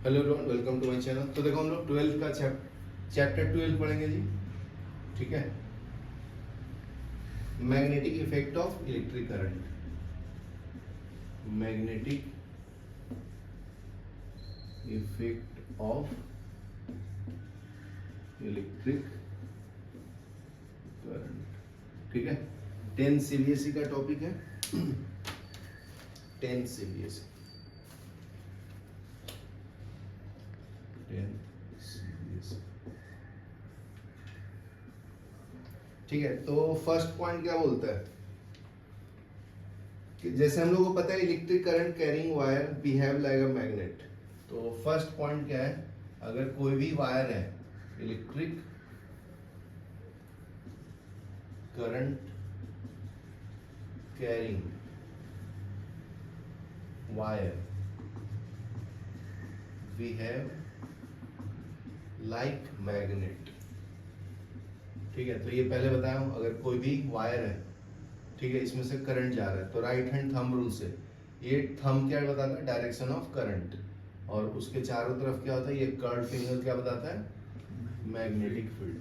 Hello everyone, welcome to my channel. तो देखो हम लोग 12th का चैप्टर 12 पढ़ेंगे जी। ठीक है, magnetic effect of electric current. Magnetic effect of electric current. ठीक है, 10 सीबीएसई का टॉपिक है। 10 सीबीएसई, 10 सीबीएसई। ठीक है, तो फर्स्ट पॉइंट क्या बोलता है कि जैसे हम लोगों को पता है electric current carrying wire behave like a magnet. तो फर्स्ट पॉइंट क्या है, अगर कोई भी वायर है, electric current carrying wire behave like magnet. ठीक है, तो ये पहले बताया हूं, अगर कोई भी वायर है, ठीक है, इसमें से करंट जा रहा है, तो राइट हैंड थंब रूल से ये थंब क्या बताता है, डायरेक्शन ऑफ करंट, और उसके चारों तरफ क्या होता है, ये कर्व फिंगर क्या बताता है, मैग्नेटिक फील्ड।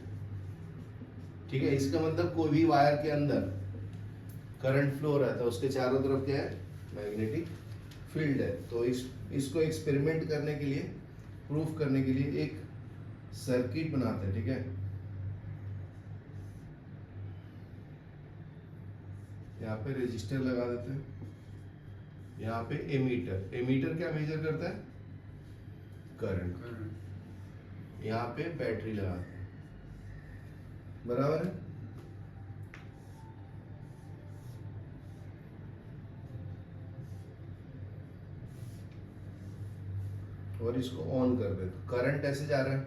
ठीक है, इसका मतलब कोई भी वायर के अंदर करंट फ्लो रहता है, उसके चारों तरफ क्या है, मैग्नेटिक फील्ड है। तो इसको एक्सपेरिमेंट करने के लिए, प्रूफ करने के लिए एक सर्किट बनाते हैं। ठीक है, यहाँ पे रेजिस्टर लगा देते हैं, यहाँ पे एमीटर। एमीटर क्या मेजर करता है, करंट। यहाँ पे बैटरी लगाते हैं, बराबर है। और इसको ऑन कर दे, करंट ऐसे जा रहा है,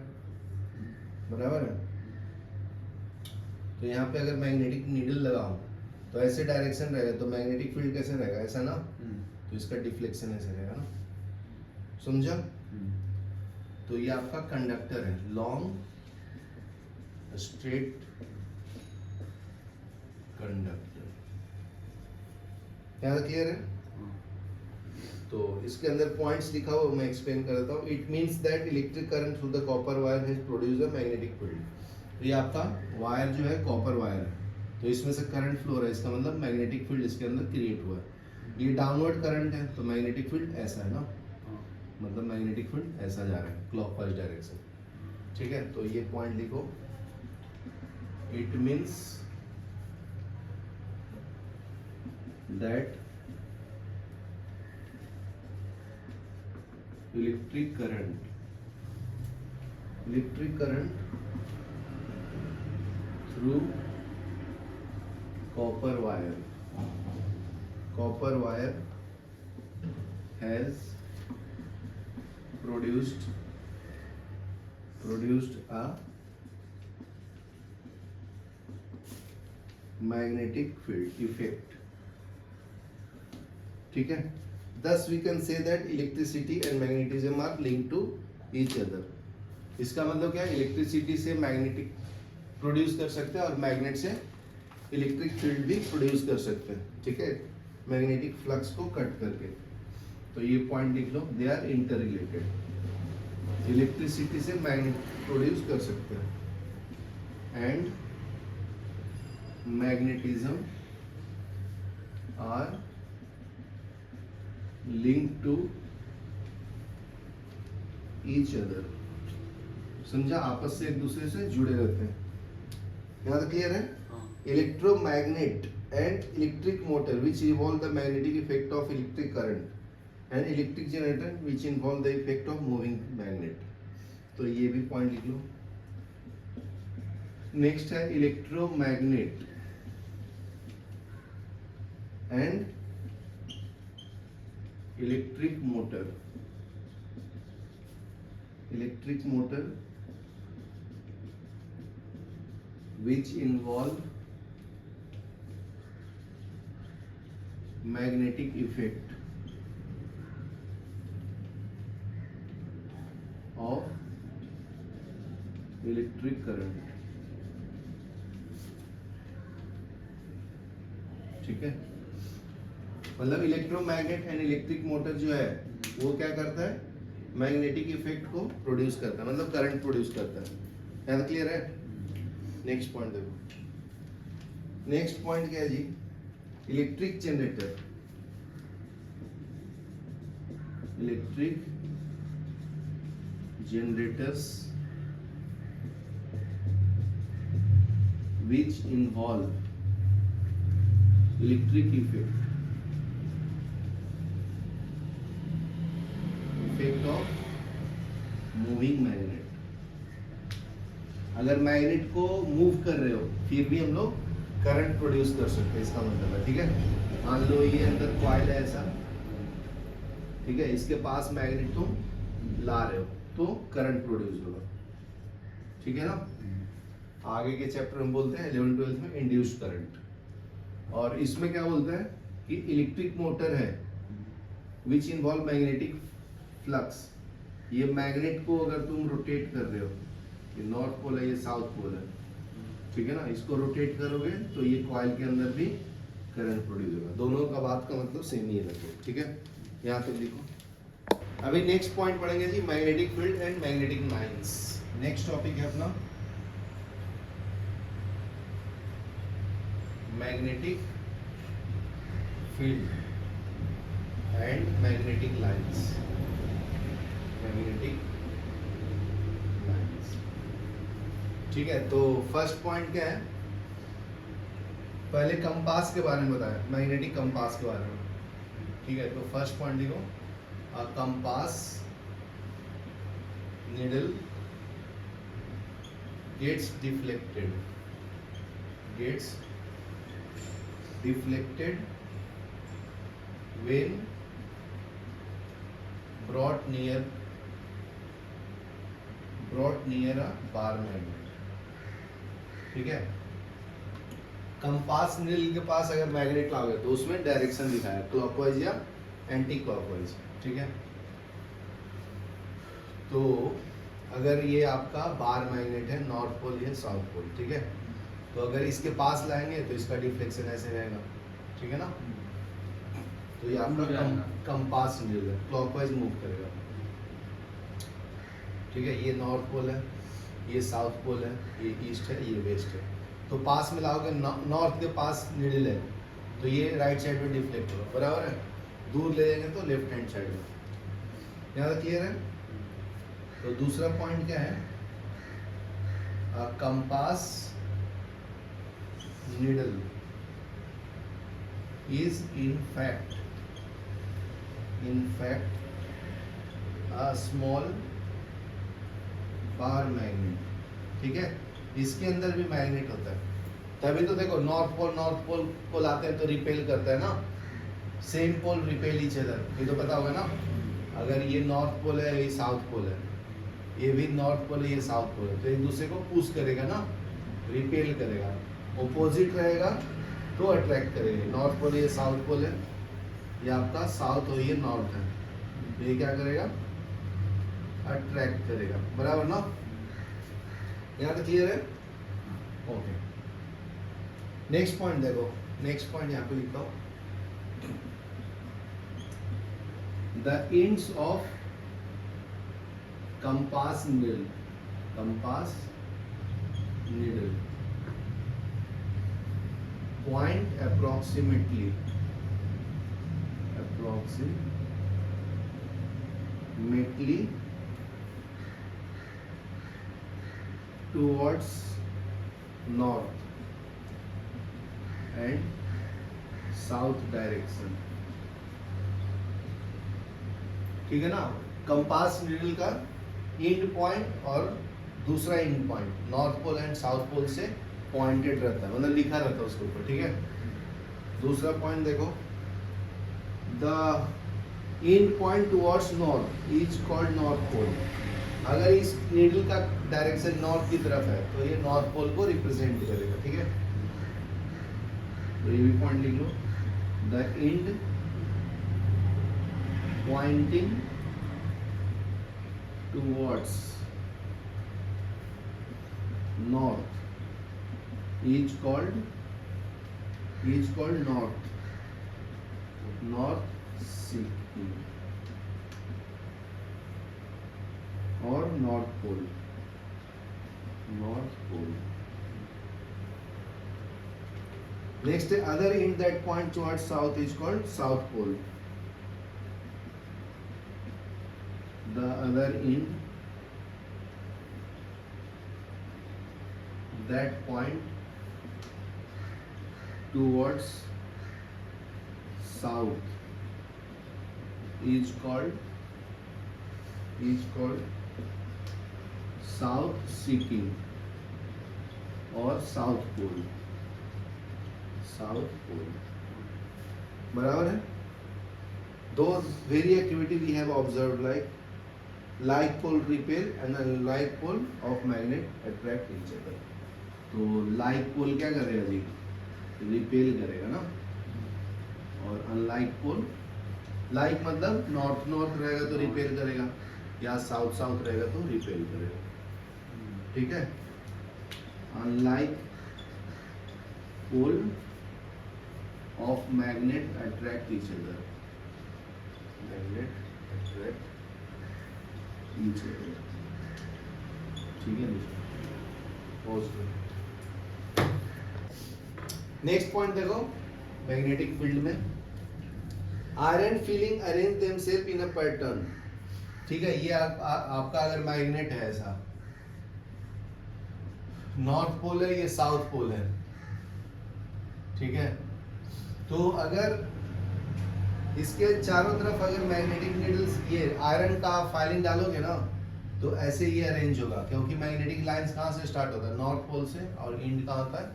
बराबर है। तो यहाँ पे अगर मैग्नेटिक नीडल लगाऊं तो ऐसे डायरेक्शन रहेगा, तो मैग्नेटिक फील्ड कैसे रहेगा, ऐसा ना। तो इसका डिफ्लेक्शन ऐसे रहेगा ना, समझा। तो ये आपका कंडक्टर है, लॉन्ग स्ट्रेट कंडक्टर। यहाँ क्लियर है। तो इसके अंदर पॉइंट्स लिखा हुआ, मैं एक्सप्लेन कर देता हूँ। It means that electric current through the copper wire has produced a magnetic field. ये आपका वायर जो है कॉपर वायर है, तो इसमें से करंट फ्लो रहा है, इसका मतलब मैग्नेटिक फील्ड इसके अंदर क्रिएट हुआ है। ये डाउनवर्ड करंट है, तो मैग्नेटिक फील्ड ऐसा है ना, मतलब मैग्नेटिक फील्ड ऐसा जा रहा है, क्लॉकवाइज डायरेक्शन। ठीक है, तो ये पॉइंट लिखो। It means that electric current through copper wire has produced a magnetic field effect. ठीक है, thus we can say that electricity and magnetism are linked to each other. इसका मतलब क्या है, इलेक्ट्रिसिटी से मैग्नेटिक प्रोड्यूस कर सकते हैं और मैग्नेट से इलेक्ट्रिक फील्ड भी प्रोड्यूस कर सकते हैं। ठीक है, मैग्नेटिक फ्लक्स को कट करके। तो ये पॉइंट लिख लो, they are interrelated. Electricity से मैग्नेट प्रोड्यूस कर सकते हैं and magnetism are link to each other. समझा, आपस से एक दूसरे से जुड़े रहते हैं। यहाँ तक क्लियर है। Electromagnet and electric motor which involve the magnetic effect of electric current and electric generator which involve the effect of moving magnet. तो ये भी पॉइंट लिख लो। नेक्स्ट है electromagnet and electric motor which involve magnetic effect of electric current। ठीक है, मतलब electromagnet and electric motor जो है वो क्या करता है, मैग्नेटिक इफेक्ट को प्रोड्यूस करता है, मतलब करंट प्रोड्यूस करता है। यहाँ तक क्लियर है? नेक्स्ट पॉइंट देखो, नेक्स्ट पॉइंट क्या है जी, electric generator, electric generators which involve electric effect of moving magnet। अगर मैग्नेट को मूव कर रहे हो फिर भी हम लोग करंट प्रोड्यूस कर सकते हैं, इसका मतलब है, ठीक है। मान लो ये अंदर कॉइल है ऐसा, ठीक है, इसके पास मैग्नेट तुम ला रहे हो तो करंट प्रोड्यूस होगा, ठीक है ना। आगे के चैप्टर में बोलते हैं 11th-12th में इंड्यूस्ड करंट, और इसमें क्या बोलते हैं कि इलेक्ट्रिक मोटर है विच इन्वॉल्व मैग्नेटिक फ्लक्स। ये मैग्नेट को अगर तुम रोटेट कर रहे हो, ये नॉर्थ पोल है, ये साउथ पोल है, ठीक है ना, इसको रोटेट करोगे तो ये कॉइल के अंदर भी करंट प्रोड्यूस होगा। दोनों का बात का मतलब सेम ही है लगभग, ठीक है। यहाँ तक देखो। अभी नेक्स्ट पॉइंट पढ़ेंगे जी, magnetic field and magnetic lines. Next topic है अपना magnetic field and magnetic lines, magnetic lines, ठीक है। तो फर्स्ट पॉइंट क्या है, पहले कंपास के बारे में बताया, मैग्नेटिक कंपास के बारे में, ठीक है। तो फर्स्ट पॉइंट देखो, a compass needle gets deflected when brought near a bar magnet, ठीक है। कंपास नीडल के पास अगर मैग्नेट लाओगे तो उसमें डायरेक्शन दिखाया, क्लॉकवाइज या एंटी क्लॉकवाइज, ठीक है। तो अगर ये आपका बार मैग्नेट है, नॉर्थ पोल या साउथ पोल, ठीक है, तो अगर इसके पास लाएंगे तो इसका डिफ्लेक्शन ऐसे रहेगा, ठीक है ना। तो ये आपका कंपास नीडल है, क्लॉकवाइज मूव करेगा, ठीक है। ये नॉर्थ पोल है, ये साउथ पोल है, ये ईस्ट है, ये वेस्ट है। तो पास में लाओगे, नॉर्थ के पास नीडल है तो ये राइट साइड में डिफ्लेक्ट होगा, बराबर है। दूर ले जाएंगे तो लेफ्ट हैंड साइड में। यहाँ तक क्लियर है? तो दूसरा पॉइंट क्या है, compass needle is in fact a small bar magnet, ठीक है। इसके अंदर भी मैग्नेट होता है, तभी तो देखो नॉर्थ पोल को लाते हैं तो रिपेल करता है ना, same pole repel each other, ये तो पता होगा ना। अगर ये नॉर्थ पोल है, ये साउथ पोल है, ये भी नॉर्थ पोल है, ये साउथ पोल है, तो एक दूसरे को पुश करेगा ना, रिपेल करेगा। ऑपोजिट रहेगा तो अट्रैक्ट करेगा। नॉर्थ पोल ये साउथ पोल है, ये आपका साउथ और ये नॉर्थ है, ये क्या करेगा, अट्रैक्ट करेगा, बराबर ना। यहाँ तक क्लियर है? ओके। नेक्स्ट पॉइंट देखो, नेक्स्ट पॉइंट यहाँ पे लिखता हूँ, the ends of compass needle point approximately towards north and south direction, ठीक है ना। कंपास नीडल का एंड पॉइंट और दूसरा end point north pole and south pole से पॉइंटेड रहता है, मतलब लिखा रहता है उसके ऊपर, ठीक है। दूसरा पॉइंट देखो, the end point towards north is called north pole. अगर इस नीडल का डायरेक्शन नॉर्थ की तरफ है तो ये नॉर्थ पोल को रिप्रेजेंट करेगा, ठीक है। तो ये भी पॉइंट लिख लो, the end pointing towards north is called north sea, or north pole. North pole. Next, other end that point towards south is called south pole. The other end that point towards south is called south seeking or south pole. South pole. बराबर है? Those very activity we have observed, like pole repel and unlike pole of magnet attract each other. तो like pole क्या करेगा जी? Repel करेगा ना, और unlike पोल, like मतलब north north रहेगा तो रिपेल करेगा, या साउथ साउथ रहेगा तो रिपेल करेगा. ठीक है? Unlike pole of magnet attract each other. Magnet attract each other. ठीक है. नेक्स्ट पॉइंट देखो, मैग्नेटिक फील्ड में iron filing arrange themselves in a pattern. ठीक है, ये आपका अगर मैग्नेट है ऐसा, नॉर्थ पोल है, ये साउथ पोल है. ठीक है, तो अगर इसके चारों तरफ अगर मैग्नेटिक नीडल्स, ये आयरन का फाइलिंग डालोगे ना, तो ऐसे ये अरेंज होगा, क्योंकि मैग्नेटिक लाइंस कहाँ से स्टार्ट होता है? नॉर्थ पोल से, और एंड कहाँ होता है?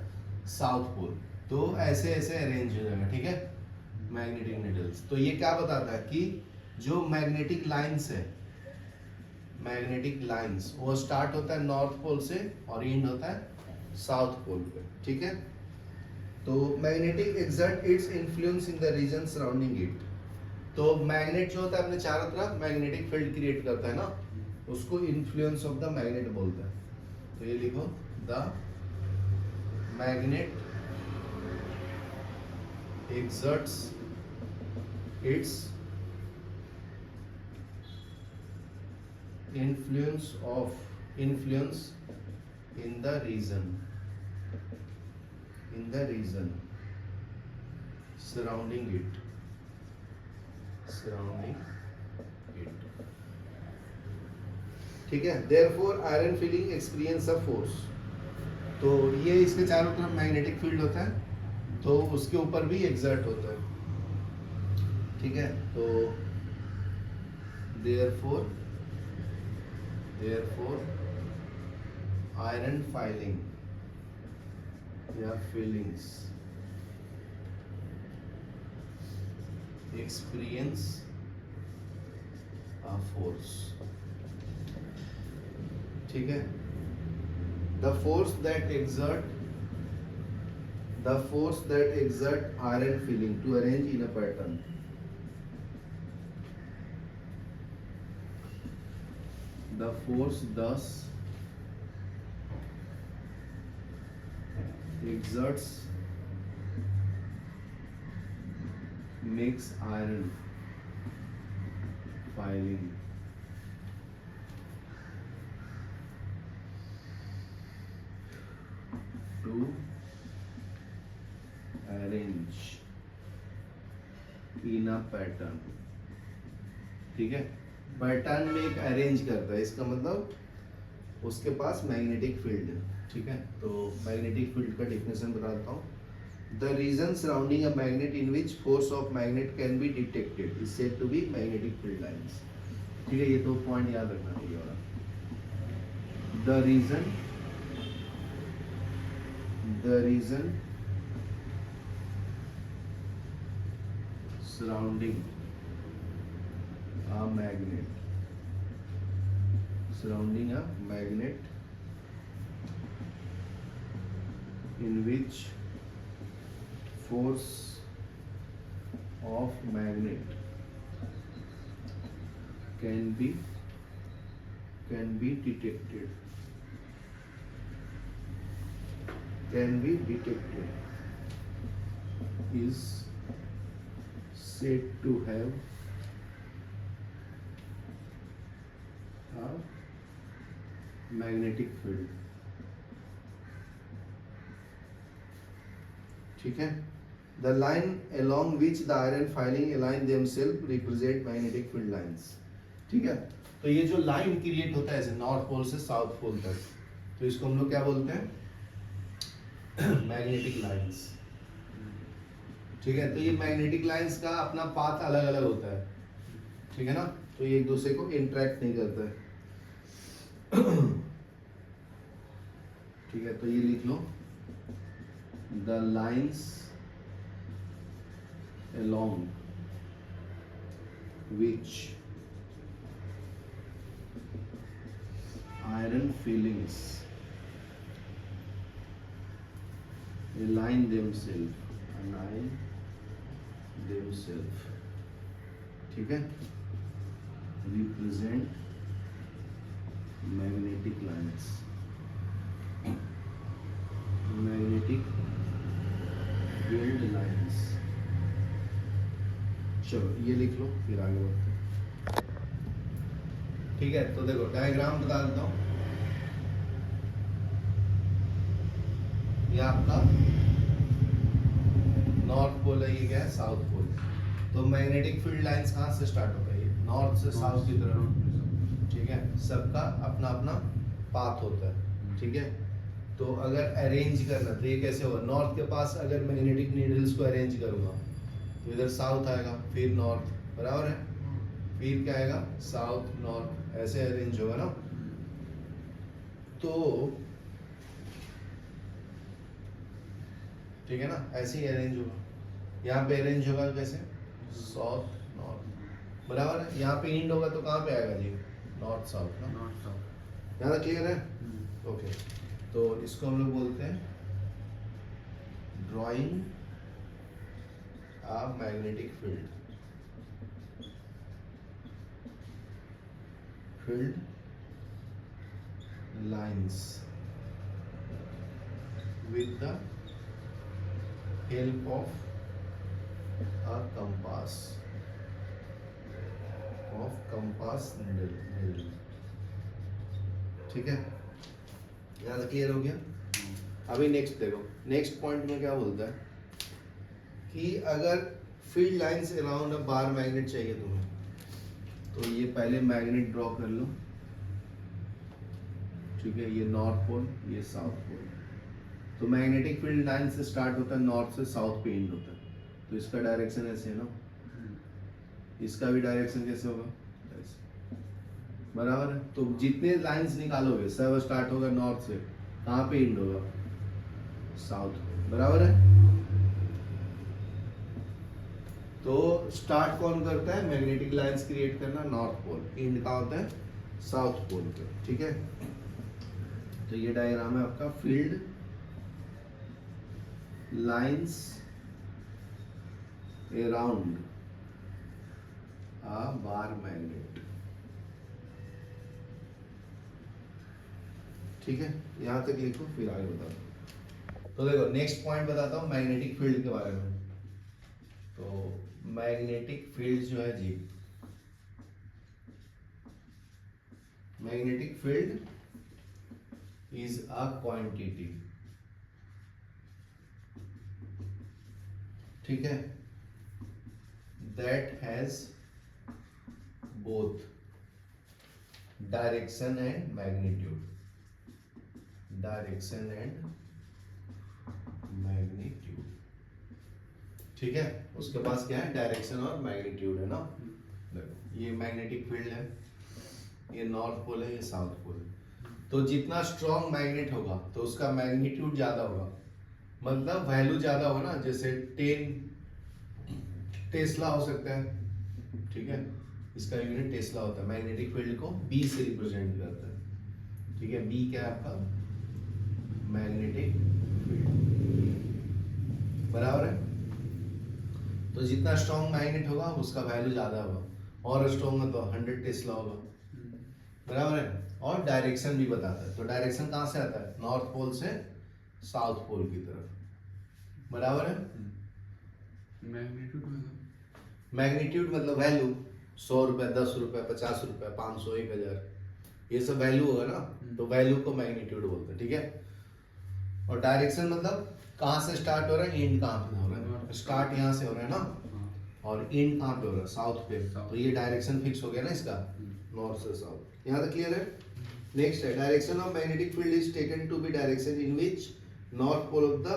South pole. तो ऐसे ऐसे अरेंज हो जाएगा. ठीक है, मैग्नेटिक नीडल्स. तो ये क्या बताता है कि जो मैग्नेटिक लाइंस है, मैग्नेटिक लाइंस वो स्टार्ट होता है नॉर्थ पोल से और एंड होता है साउथ पोल पे. ठीक है, तो magnetic exert its influence in the region surrounding it. तो मैग्नेट जो होता है अपने चारों तरफ मैग्नेटिक फील्ड क्रिएट करता है ना, उसको इन्फ्लुएंस ऑफ द मैग्नेट बोलते हैं. तो ये लिखो, the magnet exerts its influence in the region surrounding it. ठीक है, therefore iron feeling experience a force. तो ये इसके चारों तरफ मैग्नेटिक फील्ड होता है, तो उसके ऊपर भी एग्जर्ट होता है. ठीक है, तो therefore iron filing या feelings experience a force. ठीक है, the force that exert iron feeling to arrange in a pattern. The force thus exerts makes iron filing to arrange in a pattern. ठीक है, पैटर्न में एक arrange करता है, इसका मतलब उसके पास मैग्नेटिक फील्ड है. ठीक है, तो मैग्नेटिक फील्ड का डेफिनेशन बता देता हूँ. The region surrounding a magnet in which force of magnet can be detected is said to be magnetic field lines. ठीक है, ये तो पॉइंट याद रखना चाहिए. वाला the region surrounding a magnet in which force of magnet can be detected is said to have a magnetic field, ठीक है। The line along which the iron filing align themselves represent magnetic field lines, ठीक है। तो ये जो line create होता है ऐसे नॉर्थ पोल से साउथ पोल तक, तो इसको हम लोग क्या बोलते हैं, मैग्नेटिक लाइंस, ठीक है। तो ये मैग्नेटिक लाइंस का अपना पाथ अलग अलग होता है, ठीक है ना, तो ये एक दूसरे को इंटरेक्ट नहीं करता है, ठीक है। तो ये लिख लो, the lines along which iron fillings align themselves, ठीक है, represent magnetic lines, magnetic field lines। चलो ये लिख लो, फिर आगे बढ़ते हैं, ठीक है। तो देखो डायग्राम बता देता हूँ, ये आपका नॉर्थ पोल है, ये क्या है, साउथ पोल। तो मैग्नेटिक फील्ड लाइंस कहाँ से स्टार्ट होता है, ये नॉर्थ से साउथ की तरफ, ठीक है। सबका अपना अपना पाथ होता है, ठीक है। तो अगर अरेंज करना तो ये कैसे होगा, नॉर्थ के पास अगर मैग्नेटिक नीडल्स को अरेंज करूंगा तो इधर साउथ आएगा, फिर नॉर्थ, बराबर है, फिर क्या आएगा, साउथ नॉर्थ, ऐसे अरेंज होगा ना। तो ठीक है ना, ऐसे ही अरेंज होगा। यहाँ पे अरेंज होगा कैसे, साउथ नॉर्थ, बराबर है। यहाँ पे इंड होगा तो कहाँ पे आएगा जी, नॉर्थ साउथ ना, नॉर्थ साउथ। यहाँ तक क्लियर है, ओके। तो इसको हम लोग बोलते हैं drawing a magnetic field lines with the help of a compass needle, ठीक है। यहाँ तक क्लियर हो गया। अभी नेक्स्ट देखो, नेक्स्ट पॉइंट में क्या बोलता है कि अगर फील्ड लाइंस अराउंड अ बार मैग्नेट चाहिए तुम्हें, तो ये पहले मैग्नेट ड्रॉ कर लो, ठीक है। ये नॉर्थ पोल, ये साउथ पोल। तो मैग्नेटिक फील्ड लाइन से स्टार्ट होता है, नॉर्थ से साउथ पे एंड होता है। तो इसका डायरेक्शन ऐसे है ना, इसका भी डायरेक्शन कैसे होगा, ऐसे, बराबर है। तो जितने लाइंस निकालोगे सब स्टार्ट होगा नॉर्थ से, कहाँ पे एंड होगा, साउथ, बराबर है। तो स्टार्ट कौन करता है, मैग्नेटिक लाइंस क्रिएट करना, नॉर्थ पोल, एंड कहाँ होता है, साउथ पोल पे, ठीक है। तो ये डायग्राम है आपका field lines around a bar magnet, ठीक है। यहां तक लिखो, फिर आगे बताओ। तो देखो नेक्स्ट पॉइंट बताता हूं मैग्नेटिक फील्ड के बारे में। तो मैग्नेटिक फील्ड जो है जी, magnetic field is a quantity, ठीक है, that has both direction and magnitude, direction and magnitude, ठीक है। उसके पास क्या है, डायरेक्शन और मैग्नीट्यूड है ना। देखो ये मैग्नेटिक फील्ड है, ये नॉर्थ पोल है, ये साउथ पोल है। तो जितना स्ट्रॉन्ग मैग्नेट होगा तो उसका मैग्नीट्यूड ज्यादा होगा, मतलब वैल्यू ज्यादा होगा ना। जैसे 10 टेस्ला हो सकता है, ठीक है, इसका यूनिट टेस्ला होता है। मैग्नेटिक फील्ड को बी से रिप्रेजेंट करता है, ठीक है। बी क्या है आपका, मैग्नेटिक फील्ड, बराबर है। तो जितना स्ट्रॉन्ग मैग्नेट होगा उसका वैल्यू ज्यादा होगा, और स्ट्रॉन्ग है तो 100 टेस्ला होगा, बराबर है। और डायरेक्शन भी बताता है। तो डायरेक्शन कहाँ से आता है, नॉर्थ पोल से साउथ पोल की तरफ, बराबर है। मैग्नीट्यूड मतलब वैल्यू, 100 रुपए, 10 रुपए, 50 रुपए, 500, 1000, ये सब वैल्यू होगा ना, तो वैल्यू को मैग्नीट्यूड बोलते हैं, ठीक है। और डायरेक्शन मतलब कहाँ से स्टार्ट हो रहा है, एंड कहाँ पे हो रहा है। स्टार्ट यहाँ से हो रहा है ना, और एंड कहाँ पे हो रहा है, साउथ पे, तो ये डायरेक्शन फिक्स हो गया ना इसका, नॉर्थ से साउथ। यहाँ तक क्लियर है। नेक्स्ट है, direction of magnetic field is taken to be direction in which north pole of the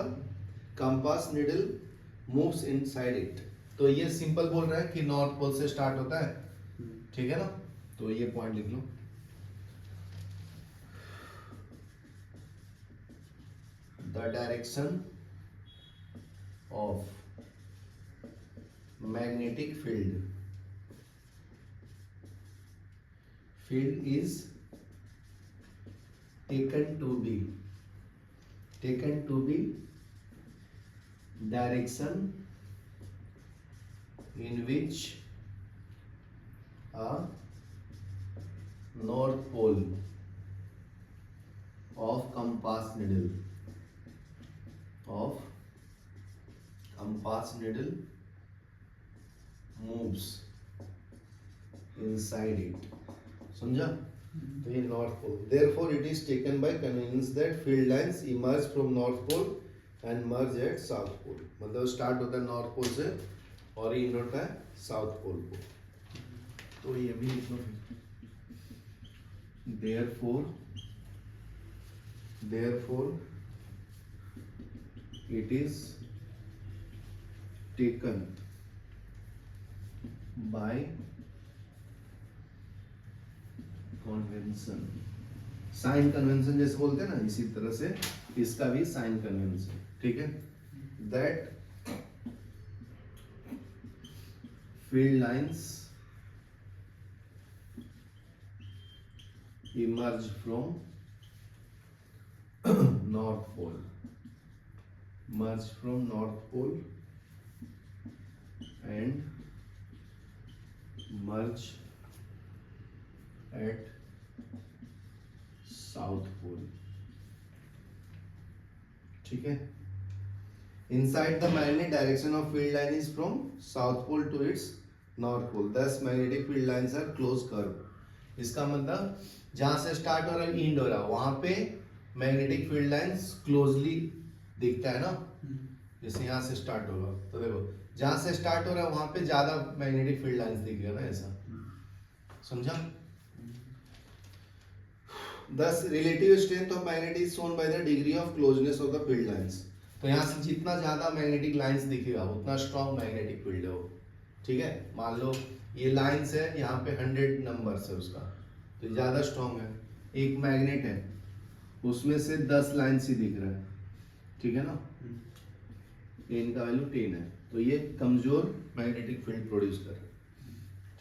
compass needle moves inside it. तो ये सिंपल बोल रहा है कि नॉर्थ पोल से स्टार्ट होता है, ठीक है ना, तो ये पॉइंट लिख लो। The direction of magnetic field is taken to be direction in which a north pole of compass needle moves inside it। समझा? तो ये north pole, therefore it is taken by convenience that field lines emerge from north pole and merge at south pole। मतलब start होता है north pole से और and होता है साउथ पोल को। तो ये भी लिख लो। therefore it is taken by convention, sign convention जैसे बोलते हैं ना, इसी तरह से इसका भी साइन कन्वेंशन, ठीक है। That field lines emerge from north pole, merge from north pole and merge at south pole, ठीक है। Inside the magnet direction of field line is from south pole to its north pole, thus magnetic field lines are close curve. इसका मतलब जहां से start हो रहा है and हो रहा है वहां पे मैग्नेटिक फील्ड लाइंस क्लोजली दिखता है ना, जैसे यहाँ से स्टार्ट होगा तो देखो जहां से स्टार्ट हो रहा है वहां पे ज्यादा मैग्नेटिक फील्ड लाइंस दिखेगा ना, ऐसा समझा। Thus, relative strength of magnet is shown by the degree of closeness of the field lines। तो यहाँ से जितना ज्यादा मैग्नेटिक लाइंस दिखेगा उतना स्ट्रॉन्ग मैग्नेटिक फील्ड है वो, ठीक है। मान लो ये लाइंस है, यहाँ पे 100 नंबर्स है उसका, तो ज्यादा स्ट्रॉन्ग है। एक मैग्नेट है उसमें से 10 लाइंस ही दिख रहा है, ठीक है ना, इनका वैल्यू 10 है, तो ये कमजोर मैग्नेटिक फील्ड प्रोड्यूस कर रहा है,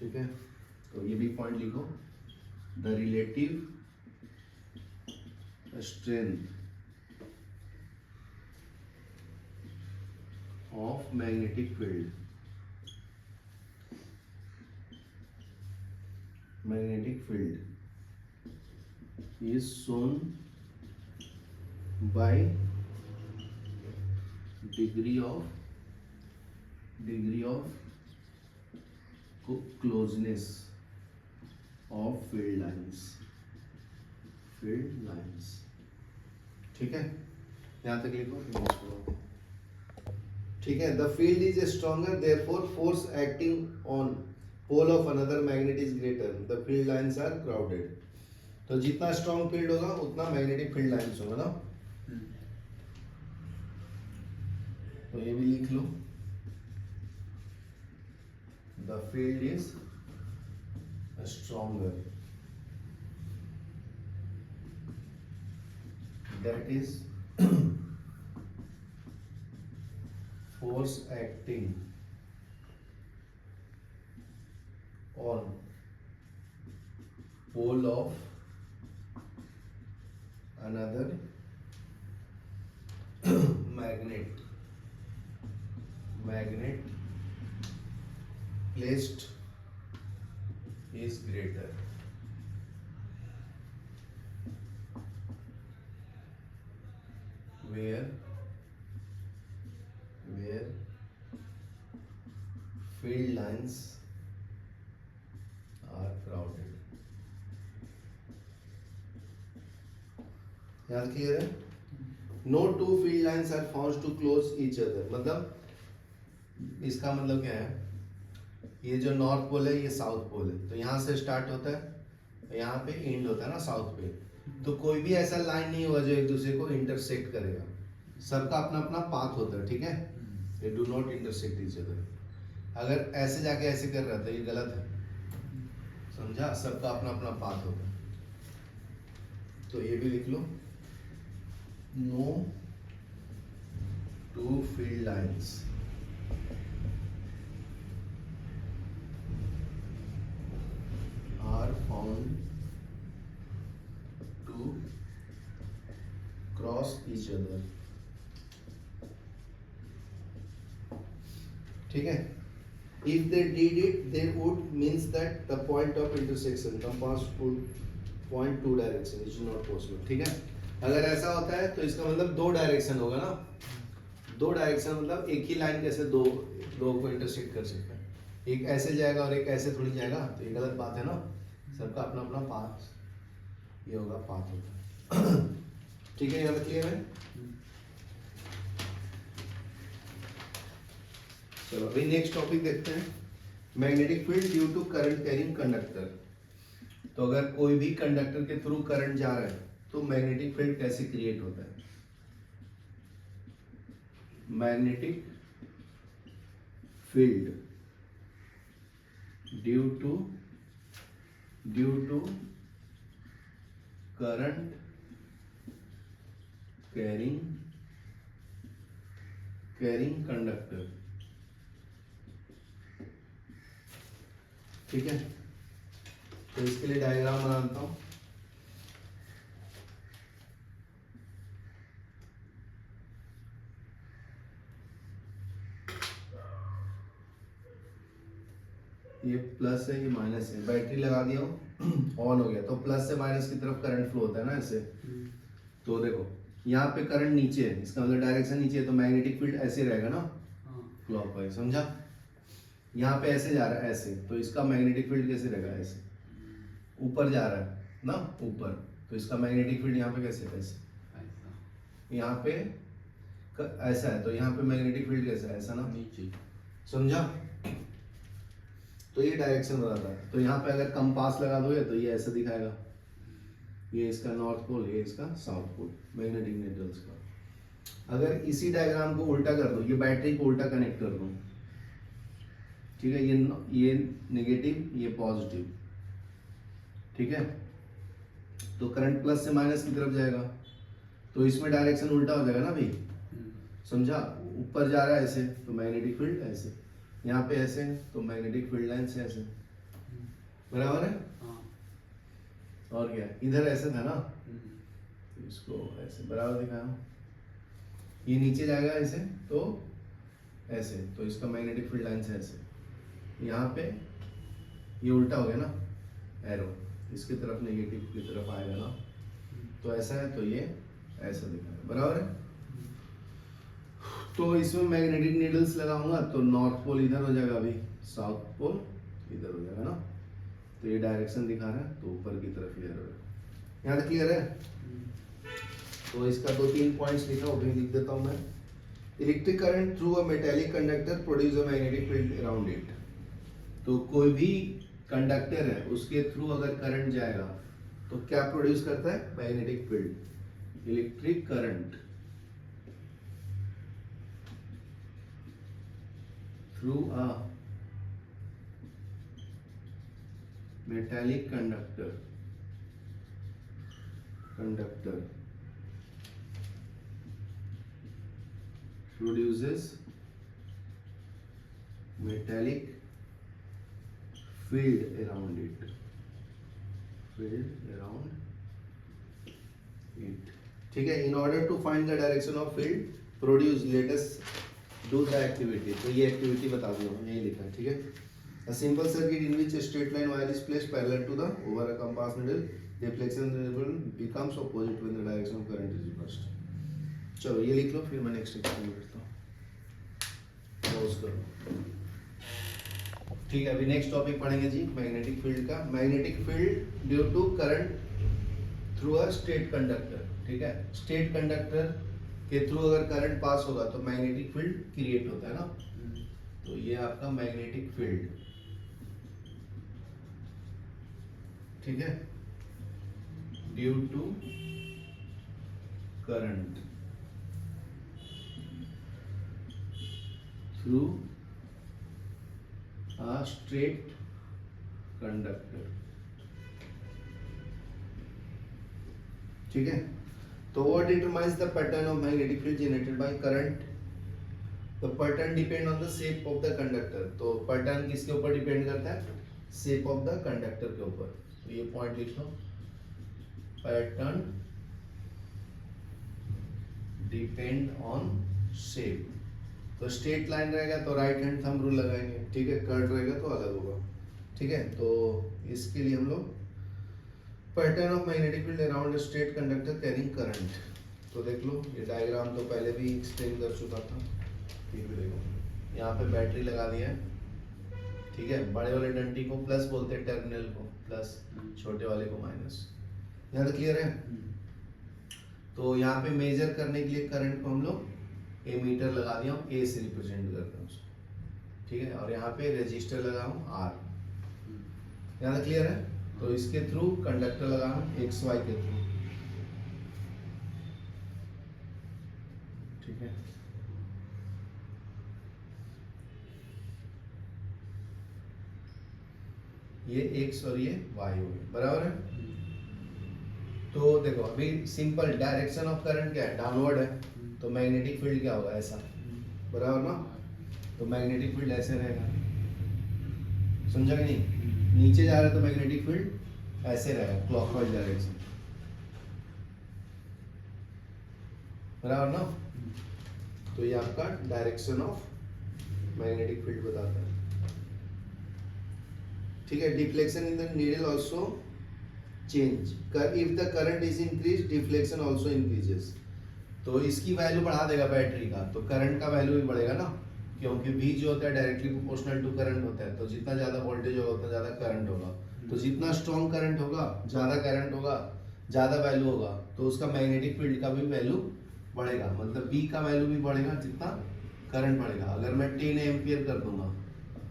ठीक है। तो ये भी पॉइंट लिखो, the relative strength of magnetic field is shown by degree of closeness of field lines, ठीक है। यहां तक लिखो, ठीक है। The field is stronger therefore force acting on pole of another magnet is greater, the field lines are crowded. तो जितना strong field होगा उतना मैग्नेटिक फील्ड लाइंस होगा ना, तो ये भी लिख लो, the field is stronger, that is force acting on pole of another magnet placed is greater, where field lines are crowded। यहाँ क्लियर है? No two field lines are found to close each other, मतलब इसका मतलब क्या है, ये जो north pole है ये साउथ पोल है, तो यहाँ से स्टार्ट होता है, यहाँ पे एंड होता है ना साउथ पे, तो कोई भी ऐसा लाइन नहीं होगा जो एक दूसरे को इंटरसेक्ट करेगा, सबका अपना अपना पाथ होता है, ठीक है, ये do not intersect each other. अगर ऐसे जाके ऐसे कर रहा था ये गलत है, समझा, सबका अपना अपना पाथ होता है, तो ये भी लिख लो, no two field lines are found to cross each other, ठीक है। If they did it, they would means that the point of intersection compass would point two direction, which is not possible, ठीक है। अगर ऐसा होता है तो इसका मतलब दो डायरेक्शन होगा ना, दो डायरेक्शन मतलब एक ही लाइन कैसे दो को इंटरसेक्ट कर सकता है, एक ऐसे जाएगा और एक ऐसे थोड़ी जाएगा, तो ये गलत बात है ना, सबका अपना अपना पाथ, ये होगा पाथ होगा ठीक है, यहाँ क्लियर है? चलो अभी नेक्स्ट टॉपिक देखते हैं, magnetic field due to current carrying conductor. तो अगर कोई भी कंडक्टर के थ्रू करंट जा रहा है तो मैग्नेटिक फील्ड कैसे क्रिएट होता है? Magnetic field due to current carrying conductor, ठीक है। तो इसके लिए डायग्राम बनाता हूं, ये प्लस है ये माइनस है, बैटरी लगा दिया ऑन हो गया, तो प्लस से माइनस की तरफ करंट फ्लो होता है ना ऐसे, तो देखो यहाँ पे करंट नीचे है, इसका मतलब डायरेक्शन नीचे है, तो मैग्नेटिक फील्ड ऐसे रहेगा ना, क्लॉकवाइज, समझा। यहाँ पे ऐसे जा रहा है ऐसे, तो इसका मैग्नेटिक फील्ड कैसे रहेगा, ऐसे ऊपर जा रहा है ना ऊपर, तो इसका मैग्नेटिक फील्ड यहाँ पे कैसे, ऐसे, यहाँ पे ऐसा है, तो यहाँ पे मैग्नेटिक फील्ड कैसा है, ऐसा ना नीचे, समझा। तो ये डायरेक्शन बताता है, तो यहाँ पे अगर कंपास लगा दोगे तो ये ऐसा दिखाएगा, ये इसका नॉर्थ पोल, ये इसका साउथ पोल, मैग्नेटिक नीडल्स का। अगर इसी डायग्राम को उल्टा कर दो, ये बैटरी को उल्टा कनेक्ट कर दो, ठीक है, ये नेगेटिव ये पॉजिटिव, ठीक है, तो करंट प्लस से माइनस की तरफ जाएगा, तो इसमें डायरेक्शन उल्टा हो जाएगा ना भाई, समझा, ऊपर जा रहा है ऐसे तो मैग्नेटिक फील्ड ऐसे, यहाँ पे ऐसे तो मैग्नेटिक फील्ड लाइन से ऐसे, बराबर है। और क्या, इधर ऐसे था ना, तो इसको ऐसे बराबर दिखाया, ये नीचे जाएगा ऐसे तो ऐसे, तो इसका मैग्नेटिक फील्ड लाइन से ऐसे, यहाँ पे ये उल्टा हो गया ना एरो, इसकी तरफ नेगेटिव की तरफ आएगा ना, तो ऐसा है, तो ये ऐसा दिखाएगा, बराबर है। तो इसमें मैग्नेटिक नीडल्स लगाऊंगा तो नॉर्थ पोल इधर हो जाएगा, अभी साउथ पोल इधर हो जाएगा ना, तो ये डायरेक्शन दिखा रहा है, तो ऊपर की तरफ इधर होगा। यहाँ तक क्लियर है? तो इसका 2-3 पॉइंट्स लिखा, वो भी लिख देता हूँ मैं। Electric current through a metallic conductor produce a magnetic field around it. तो कोई भी कंडक्टर है उसके थ्रू अगर करंट जाएगा तो क्या प्रोड्यूस करता है? Magnetic field. Electric current through a metallic conductor produces metallic field around it, ठीक है। in order to find the direction of field produced, let us do the activity। तो ये एक्टिविटी बता दूँ, यही लिखा है, ठीक है। A simple circuit in which a straight line wire is placed parallel to the over a compass needle, deflection needle becomes opposite when the direction of current is reversed। चलो ये लिख लो, फिर मैं नेक्स्ट एक्सप्लेन करता हूँ। Pause करो, ठीक है। अभी नेक्स्ट टॉपिक पढ़ेंगे जी मैग्नेटिक फील्ड का। Magnetic field due to current through a straight conductor, ठीक है। स्ट्रेट कंडक्टर के थ्रू अगर करंट पास होगा तो मैग्नेटिक फील्ड क्रिएट होता है ना, तो ये आपका मैग्नेटिक फील्ड, ठीक है, due to current through a straight conductor, ठीक है। तो what determines the pattern of magnetic field generated by current? The pattern depend on the shape of the conductor. तो पैटर्न किसके ऊपर डिपेंड करता है? शेप ऑफ द कंडक्टर के ऊपर। तो ये पॉइंट लिख लो, पैटर्न डिपेंड ऑन शेप। तो स्ट्रेट लाइन रहेगा तो राइट हैंड थंब रूल लगाएंगे, ठीक है। कर्व रहेगा तो अलग होगा, ठीक है। तो इसके लिए हम लोग pattern of magnetic field around straight conductor carrying current, तो देख लो ये डायग्राम तो पहले भी एक्सप्लेन कर चुका था, फिर भी देखो यहाँ पे बैटरी लगा दिया है, ठीक है। बड़े वाले डंटी को प्लस बोलते हैं, टर्मिनल को प्लस, छोटे वाले को माइनस। यहाँ तक क्लियर है? तो यहाँ पे मेजर करने के लिए करंट को हम लोग एमीटर लगा दिया हूँ, ए से रिप्रेजेंट करते हैं उसको, ठीक है। और यहाँ पे रेजिस्टर लगा हूँ आर, यहाँ तक क्लियर है? तो इसके थ्रू कंडक्टर लगा हूँ एक्स वाई के थ्रू, ठीक है। ये एक्स और ये वाई हो गए, बराबर है। तो देखो अभी सिंपल डायरेक्शन ऑफ करंट क्या है? डाउनवर्ड है, तो मैग्नेटिक फील्ड क्या होगा? ऐसा, बराबर ना। तो मैग्नेटिक फील्ड ऐसे रहेगा, समझा कि नहीं? नीचे जा रहा है तो मैग्नेटिक फील्ड ऐसे रहेगा, क्लॉकवाइज डायरेक्शन, बराबर ना। तो ये आपका डायरेक्शन ऑफ मैग्नेटिक फील्ड बताता है, ठीक है। Deflection in the needle also change, if the current is increase deflection also increases. तो इसकी वैल्यू बढ़ा देगा बैटरी का, तो करंट का वैल्यू भी बढ़ेगा ना, क्योंकि V जो होता है डायरेक्टली प्रोपोर्शनल टू करंट होता है। तो जितना ज्यादा वोल्टेज होगा उतना ज्यादा करंट होगा, तो जितना स्ट्रॉन्ग करंट होगा ज्यादा करंट होगा, ज्यादा वैल्यू होगा, तो उसका मैग्नेटिक फील्ड का भी वैल्यू बढ़ेगा, मतलब V का वैल्यू भी बढ़ेगा जितना करंट बढ़ेगा। अगर मैं 10 एम्पियर कर दूंगा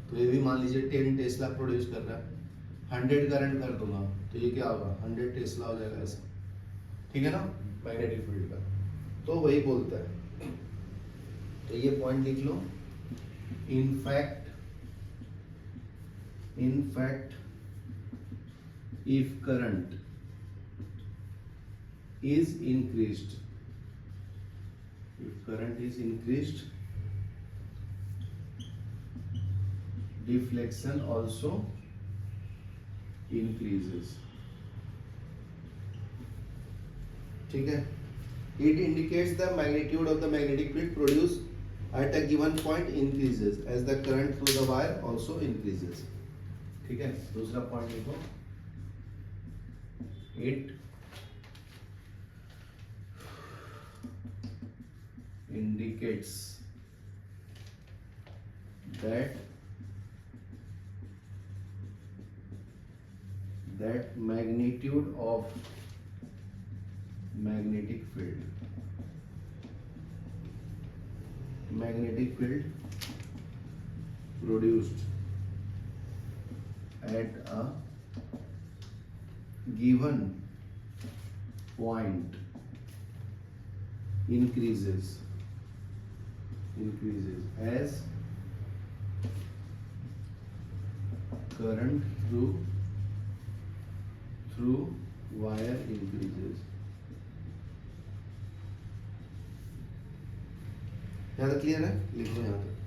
तो ये भी मान लीजिए 10 टेस्ला प्रोड्यूस कर रहा है, 100 करंट कर दूंगा तो ये क्या होगा? 100 टेस्ला हो जाएगा ऐसा, ठीक है ना, मैग्नेटिक फील्ड का। तो वही बोलता है, तो ये पॉइंट लिख लो। In fact, if current is increased, deflection also increases, ठीक है। It indicates the magnitude of the magnetic field produced at a given point increases as the current through the wire also increases, ठीक है। दूसरा point लिखो, it indicates that magnitude of magnetic field produced at a given point increases as current through wire increases। यहाँ तक clear है? लिखो यहाँ तक।